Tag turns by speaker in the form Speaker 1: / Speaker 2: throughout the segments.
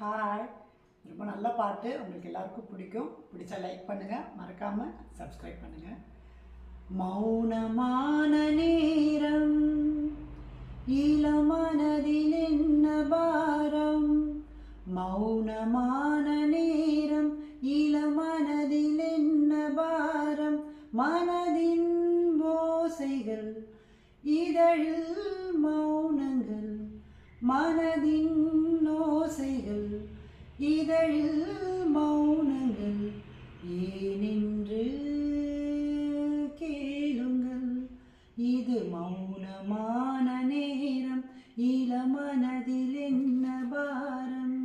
Speaker 1: Hi, ரொம்ப நல்ல பாட்டு. உங்களுக்கு எல்லாருக்கும் பிடிக்கும். பிடிச்சா லைக் பண்ணுங்கள், மறக்காமல் சப்ஸ்கிரைப் பண்ணுங்கள். மௌனமான நேரம், இளமனதில் என்ன பாரம். மௌனமான நேரம், இளமனதில் என்ன பாரம். மனதின் ஓசைகள், இதழில் மௌனங்கள். மனதின் ஓசைகள், இதழில் மௌனங்கள். ஏனென்று கேளுங்கள், இது மௌனமான நேரம், இளமனதில் என்ன பாரம்.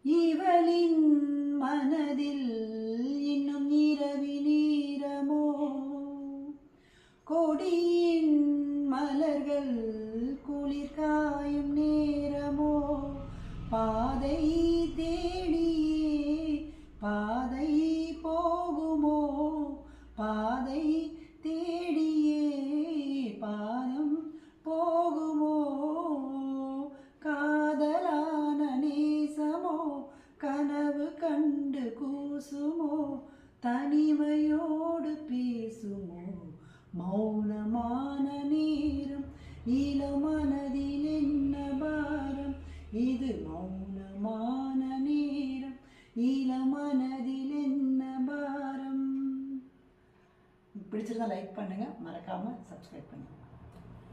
Speaker 1: இவளின் மனதில் இன்னும் இரவி நீரமோ. கொடியின் மலர்கள் குளிர் காயும் நேரமோ. பாதை தேடியே பாதை போகுமோ. பாதை தேடியே பாதம் போகுமோ. காதலான நேசமோ, கனவு கண்டு கூசுமோ. தனிமையோடு பேசுமோ. மௌனமான நேரம், இளமனதில் என்ன பாரம். இது மௌனமான நேரம், இளமனதில் என்ன பாரம். பிடிச்சிருந்தா லைக் பண்ணுங்கள், மறக்காமல் சப்ஸ்கிரைப் பண்ணுங்கள்.